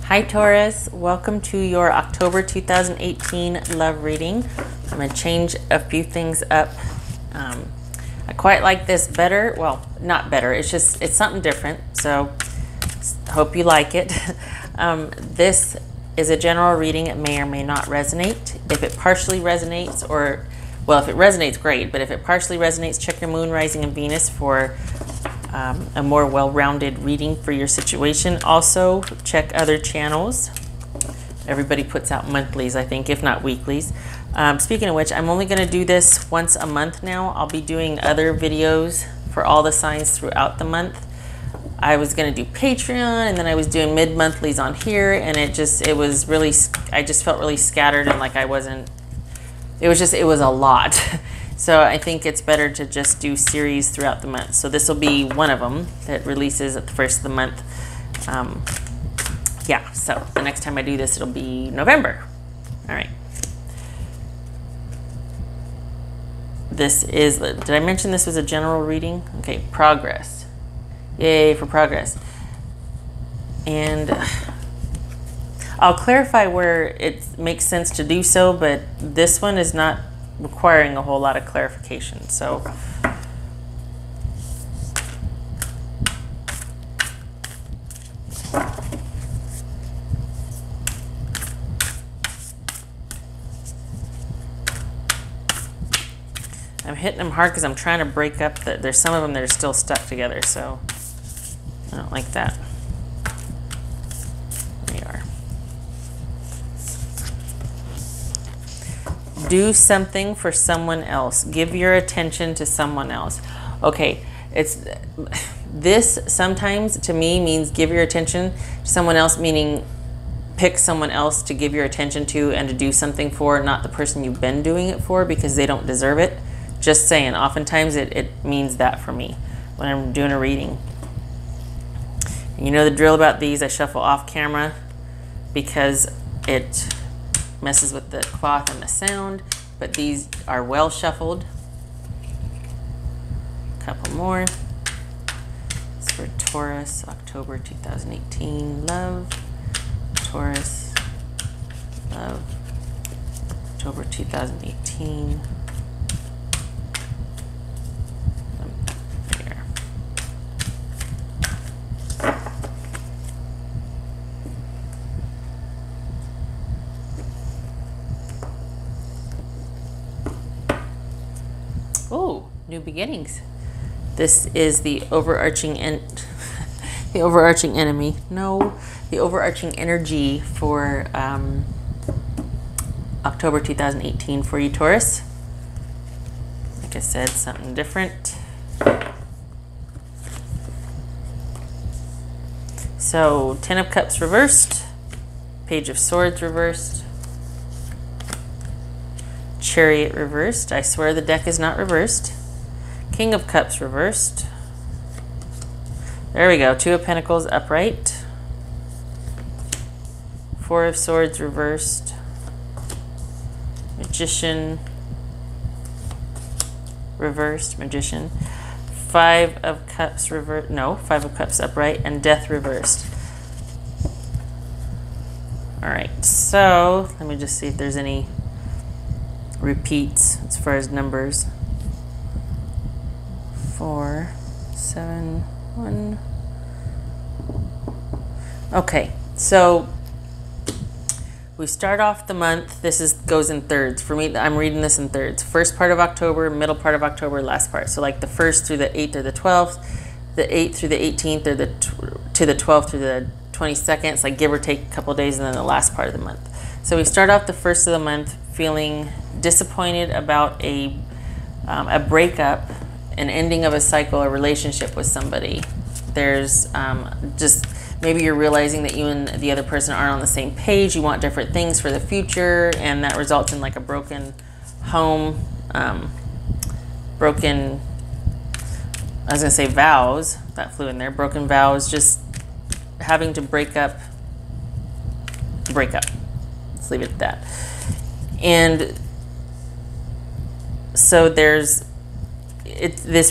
Hi Taurus, welcome to your October 2018 love reading. I'm going to change a few things up. I quite like this better. Well, not better, it's something different, so hope you like it. This is a general reading. It may or may not resonate. If it partially resonates, well, if it resonates, great, but if it partially resonates, check your moon, rising, and Venus for a more well-rounded reading for your situation. Also, check other channels. Everybody puts out monthlies, I think, if not weeklies. Speaking of which, I'm only going to do this once a month now. I'll be doing other videos for all the signs throughout the month. I was going to do Patreon, and then I was doing mid-monthlies on here, and I just felt really scattered, and like I wasn't, it was a lot. So I think it's better to just do series throughout the month. So this will be one of them that releases at the first of the month. Yeah, so the next time I do this, it'll be November. All right. This is, did I mention this was a general reading? Okay, progress. Yay for progress. And I'll clarify where it makes sense to do so, but this one is not requiring a whole lot of clarification. So I'm hitting them hard because I'm trying to break up there's some of them that are still stuck together, so I don't like that. There you are. Do something for someone else. Give your attention to someone else. Okay, this sometimes to me means give your attention to someone else, meaning pick someone else to give your attention to and to do something for, not the person you've been doing it for, because they don't deserve it. Just saying, oftentimes it means that for me when I'm doing a reading. And you know the drill about these. I shuffle off camera because it messes with the cloth and the sound, but these are well shuffled. A couple more. It's for Taurus, October 2018, love. Taurus, love, October 2018. There. Oh, new beginnings. This is the overarching the overarching enemy. No, the overarching energy for October 2018 for you, Taurus. Like I said, something different. So, 10 of Cups reversed, Page of Swords reversed, Chariot reversed. I swear the deck is not reversed. King of Cups reversed. There we go. 2 of Pentacles upright. 4 of Swords reversed. Magician reversed. Magician. 5 of Cups reversed. No, 5 of Cups upright, and Death reversed. All right. So let me just see if there's any repeats as far as numbers. 4, 7, 1. Okay, so we start off the month. This goes in thirds. For me, I'm reading this in thirds. First part of October, middle part of October, last part. So like the 1st through the 8th or the 12th, the 8th through the 18th, or to the 12th through the 22nd. It's like give or take a couple days, and then the last part of the month. So we start off the 1st of the month feeling disappointed about a breakup, an ending of a cycle, a relationship with somebody. There's just maybe you're realizing that you and the other person aren't on the same page. You want different things for the future, and that results in like a broken home, broken, I was gonna say vows, that flew in there, broken vows, just having to break up. Let's leave it at that. And so this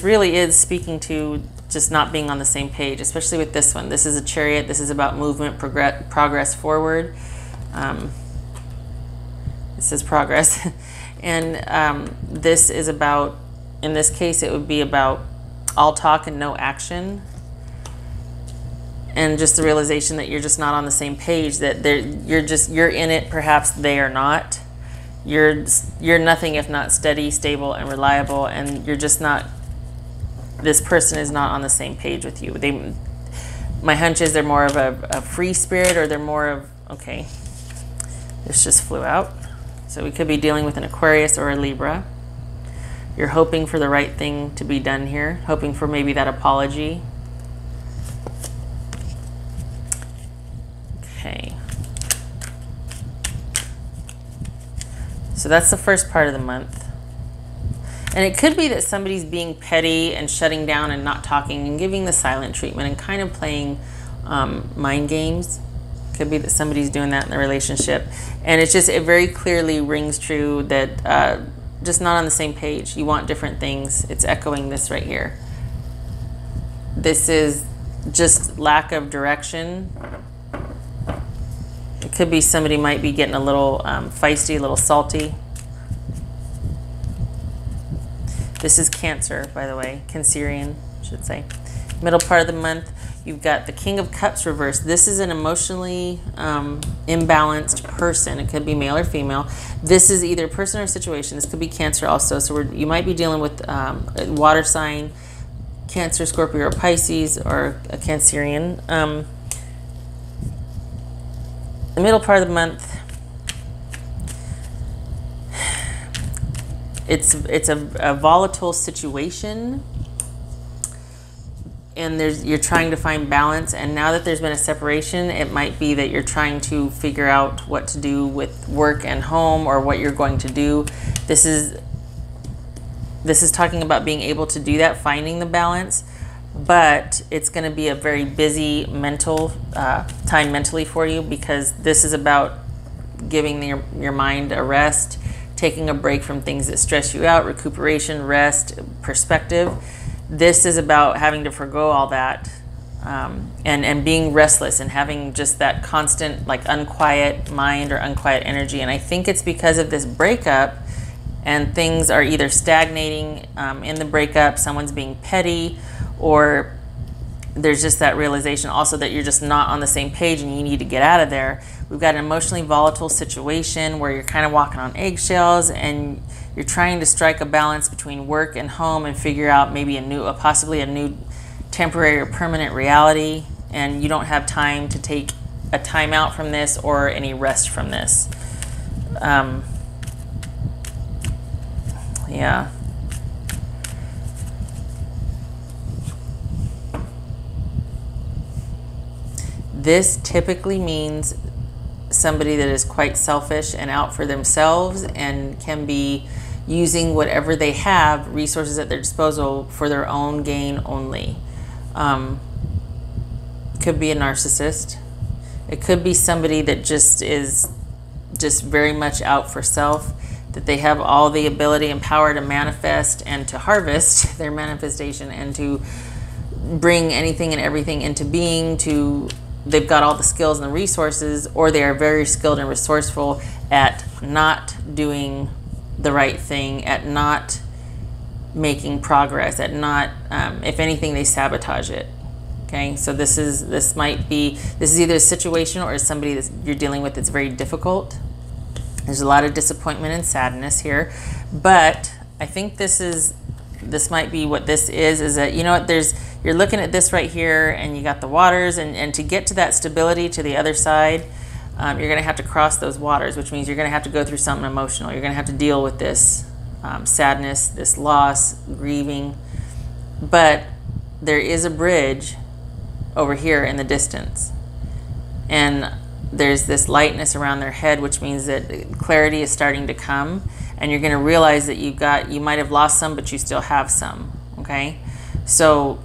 really is speaking to just not being on the same page, especially with this one. This is a Chariot. This is about movement, progress forward. This is progress. And this is about, in this case, it would be about all talk and no action. And just the realization that you're just not on the same page, that you're in it, perhaps they are not. You're nothing if not steady, stable, and reliable, and you're just not, this person is not on the same page with you. My hunch is they're more of a free spirit, or they're more of, okay, this just flew out. So we could be dealing with an Aquarius or a Libra. You're hoping for the right thing to be done here, hoping for maybe that apology. Okay. So that's the first part of the month. And it could be that somebody's being petty and shutting down and not talking and giving the silent treatment and kind of playing mind games. Could be that somebody's doing that in the relationship. And it's just, it very clearly rings true that just not on the same page. You want different things. It's echoing this right here. This is just lack of direction. It could be somebody might be getting a little feisty, a little salty. This is Cancer, by the way, Cancerian, I should say. Middle part of the month, you've got the King of Cups reversed. This is an emotionally imbalanced person. It could be male or female. This is either person or situation. This could be Cancer also. So you might be dealing with a water sign, Cancer, Scorpio, or Pisces, or a Cancerian. The middle part of the month, it's a volatile situation, and you're trying to find balance. And now that there's been a separation, it might be that you're trying to figure out what to do with work and home, or what you're going to do. This is talking about being able to do that, finding the balance. But it's going to be a very busy mental time mentally for you, because this is about giving your mind a rest, taking a break from things that stress you out, recuperation, rest, perspective. This is about having to forgo all that and being restless and having just that constant, like, unquiet mind or unquiet energy. And I think it's because of this breakup, and things are either stagnating in the breakup, someone's being petty, or there's just that realization also that you're just not on the same page and you need to get out of there. We've got an emotionally volatile situation where you're kind of walking on eggshells, and you're trying to strike a balance between work and home and figure out maybe possibly a new temporary or permanent reality, and you don't have time to take a time out from this or any rest from this. Yeah. This typically means somebody that is quite selfish and out for themselves, and can be using whatever they have, resources at their disposal, for their own gain only. Could be a narcissist. It could be somebody that just is very much out for self, that they have all the ability and power to manifest and to harvest their manifestation and to bring anything and everything into being. They've got all the skills and the resources, or they are very skilled and resourceful at not doing the right thing, at not making progress, at not, if anything, they sabotage it. Okay, so this is either a situation or somebody that you're dealing with that's very difficult. There's a lot of disappointment and sadness here, but I think this might be what this is that, you know what, you're looking at this right here, and you got the waters, and to get to that stability to the other side, you're going to have to cross those waters, which means you're going to have to go through something emotional. You're going to have to deal with this sadness, this loss, grieving. But there is a bridge over here in the distance, and there's this lightness around their head, which means that clarity is starting to come, and you're going to realize that you might have lost some, but you still have some. Okay, so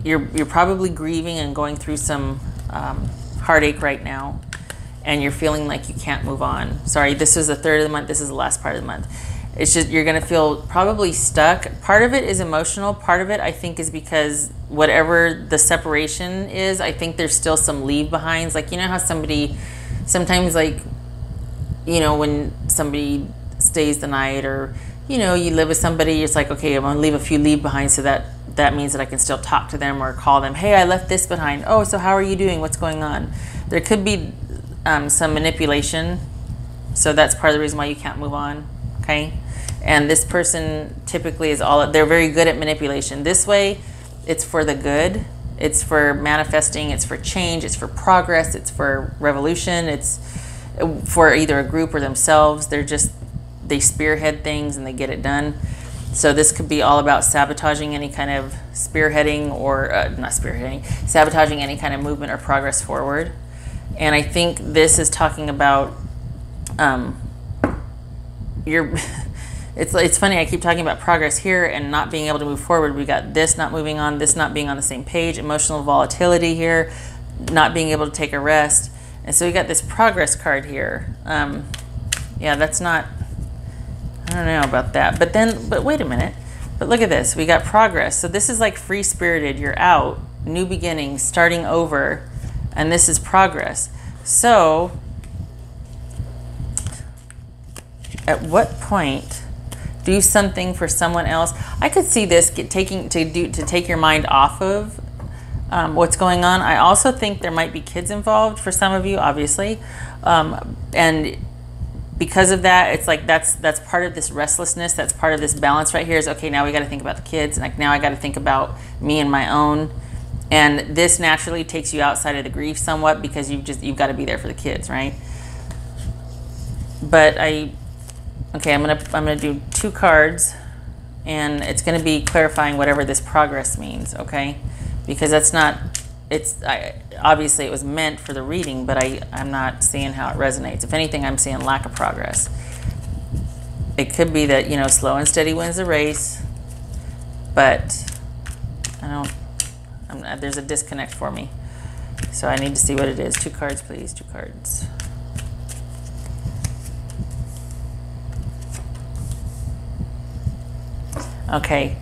you're probably grieving and going through some heartache right now, and you're feeling like you can't move on. Sorry, this was the third of the month. This is the last part of the month. It's just, you're going to feel probably stuck. Part of it is emotional. Part of it, I think, is because whatever the separation is, I think there's still some leave behinds. Like, you know how somebody, sometimes, like, you know, when somebody stays the night, or, you know, you live with somebody, it's like, okay, I'm going to leave a few leave behind, so that means that I can still talk to them or call them. Hey, I left this behind. Oh, so how are you doing? What's going on? There could be some manipulation. So that's part of the reason why you can't move on. Okay. And this person typically is they're very good at manipulation. This way, it's for the good. It's for manifesting. It's for change. It's for progress. It's for revolution. It's for either a group or themselves. They spearhead things and they get it done. So this could be all about sabotaging any kind of spearheading, or not spearheading, sabotaging any kind of movement or progress forward. And I think this is talking about it's funny, I keep talking about progress here and not being able to move forward. We got this not moving on, this not being on the same page, emotional volatility here, not being able to take a rest. And so we got this progress card here. Yeah, that's not, I don't know about that. But wait a minute. But look at this. We got progress. So this is like free-spirited. You're out, new beginnings, starting over, and this is progress. So at what point do something for someone else? I could see this to take your mind off of what's going on. I also think there might be kids involved for some of you, obviously, and because of that, it's like that's part of this restlessness. That's part of this balance right here. Is okay. Now we got to think about the kids, and like now I got to think about me and my own. And this naturally takes you outside of the grief somewhat, because you've got to be there for the kids, right? But okay, I'm gonna do 2 cards, and it's gonna be clarifying whatever this progress means, okay? Because that's not, obviously it was meant for the reading, but I'm not seeing how it resonates. If anything, I'm seeing lack of progress. It could be that, you know, slow and steady wins the race, but there's a disconnect for me. So I need to see what it is. 2 cards, please, 2 cards. Okay,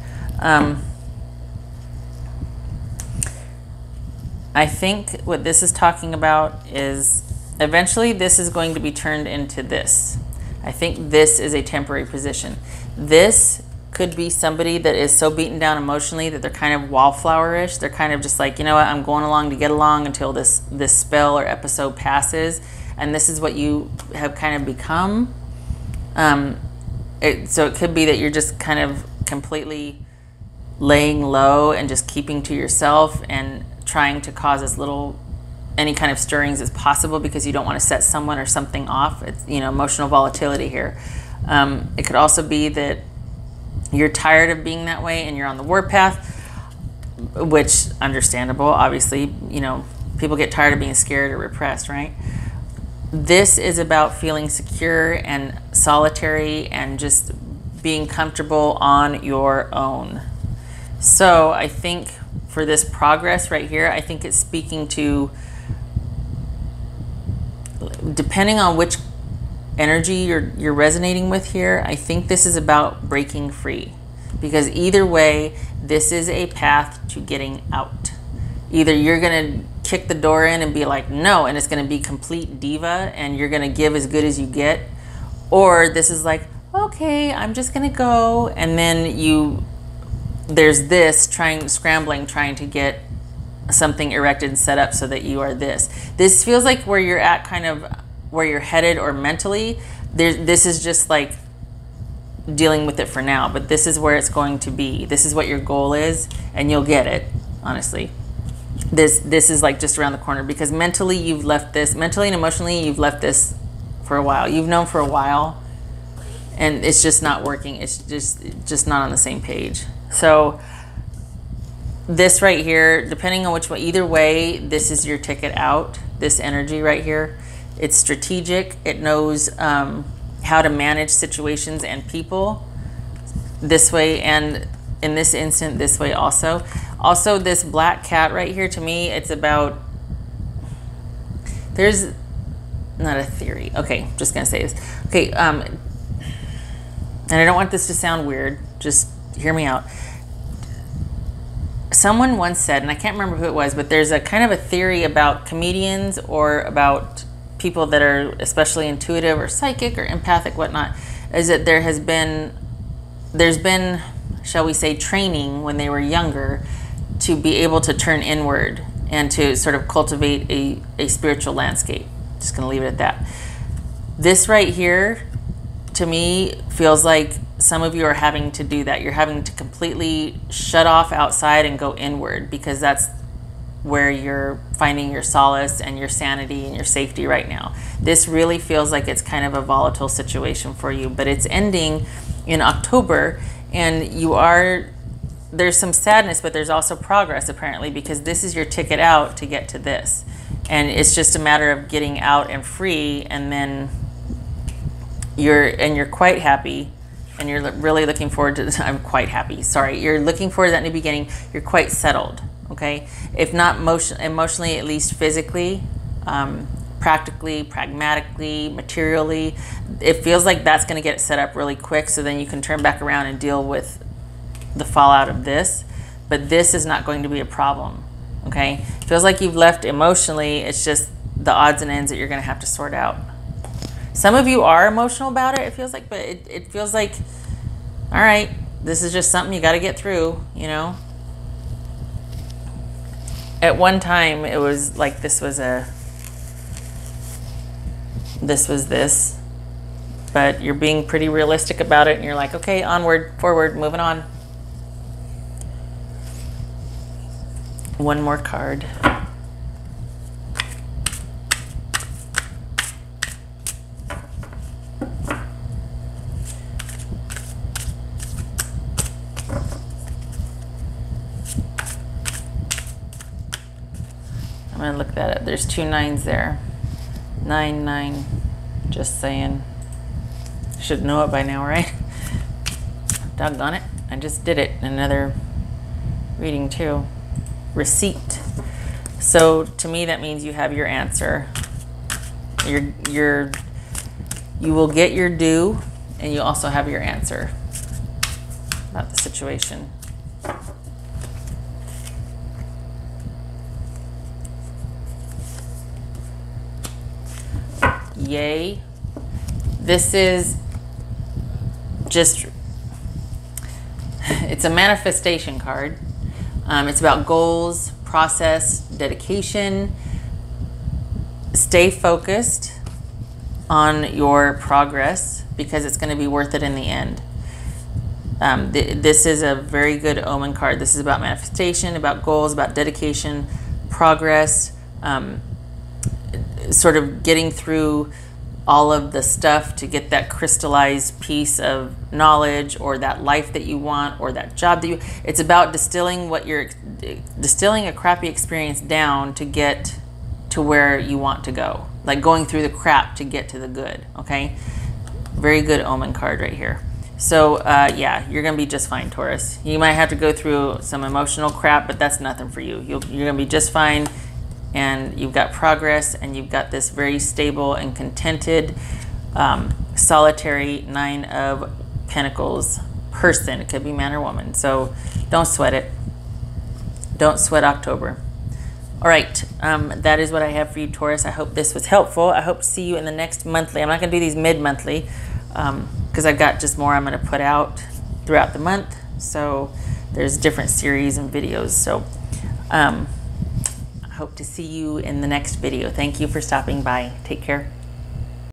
I think what this is talking about is eventually this is going to be turned into this. I think this is a temporary position. This could be somebody that is so beaten down emotionally that they're kind of wallflower-ish. They're kind of just like, you know what, I'm going along to get along until this spell or episode passes, and this is what you have kind of become. So it could be that you're just kind of completely laying low and just keeping to yourself and trying to cause as little any kind of stirrings as possible, because you don't want to set someone or something off. It's, you know, emotional volatility here. It could also be that you're tired of being that way and you're on the warpath, which understandable. Obviously, you know, people get tired of being scared or repressed, right? This is about feeling secure and solitary and just being comfortable on your own. So I think for this progress right here, I think it's speaking to, depending on which energy you're resonating with here, I think this is about breaking free, because either way, this is a path to getting out. Either you're gonna kick the door in and be like, no, and it's gonna be complete diva and you're gonna give as good as you get, or this is like, okay, I'm just gonna go, and then there's this scrambling, trying to get something erected and set up so that you are this. This feels like where you're at, kind of where you're headed, or mentally. This is just like dealing with it for now, but this is where it's going to be. This is what your goal is, and you'll get it, honestly. This is like just around the corner, because mentally you've left this, mentally and emotionally you've left this for a while. You've known for a while, and it's just not working. It's just not on the same page. So this right here, depending on which way, either way, this is your ticket out. This energy right here, it's strategic. It knows how to manage situations and people this way, and in this instant, this way also. Also, this black cat right here, to me, it's about, there's not a theory. Okay, I'm just gonna say this. Okay, and I don't want this to sound weird, just hear me out. Someone once said, and I can't remember who it was, but there's a kind of a theory about comedians or about people that are especially intuitive or psychic or empathic, whatnot, is that there's been, shall we say, training when they were younger to be able to turn inward and to sort of cultivate a spiritual landscape. Just gonna leave it at that. This right here, to me, feels like some of you are having to do that. You're having to completely shut off outside and go inward, because that's where you're finding your solace and your sanity and your safety right now. This really feels like it's kind of a volatile situation for you, but it's ending in October, and there's some sadness, but there's also progress apparently, because this is your ticket out to get to this. And it's just a matter of getting out and free, and then you're quite happy, and you're really looking forward to I'm quite happy. Sorry. You're looking forward to that new beginning. You're quite settled, okay? If not emotionally, at least physically, practically, pragmatically, materially. It feels like that's going to get set up really quick, so then you can turn back around and deal with the fallout of this. But this is not going to be a problem, okay? It feels like you've left emotionally. It's just the odds and ends that you're going to have to sort out. Some of you are emotional about it feels like, but it feels like, all right, this is just something you got to get through, you know? At one time, it was like this was this, but you're being pretty realistic about it, and you're like, okay, onward, forward, moving on. One more card. I'm gonna look that up. There's 2 9s there. 9 9. Just saying. Should know it by now, right? Doggone it. I just did it. Another reading too. Receipt. So to me that means you have your answer. You will get your due, and you also have your answer about the situation. Yay. This is just, it's a manifestation card. It's about goals, process, dedication. Stay focused on your progress, because it's going to be worth it in the end. This is a very good omen card. This is about manifestation, about goals, about dedication, progress, sort of getting through all of the stuff to get that crystallized piece of knowledge, or that life that you want, or that job that it's about distilling a crappy experience down to get to where you want to go, like going through the crap to get to the good. Okay, very good omen card right here. So yeah, you're gonna be just fine, Taurus. You might have to go through some emotional crap, but that's nothing for you. You're gonna be just fine. And you've got progress, and you've got this very stable and contented, solitary 9 of Pentacles person. It could be man or woman. So don't sweat it. Don't sweat October. All right, that is what I have for you, Taurus. I hope this was helpful. I hope to see you in the next monthly. I'm not going to do these mid-monthly because I've got just more I'm going to put out throughout the month. So there's different series and videos. So hope to see you in the next video. Thank you for stopping by. Take care.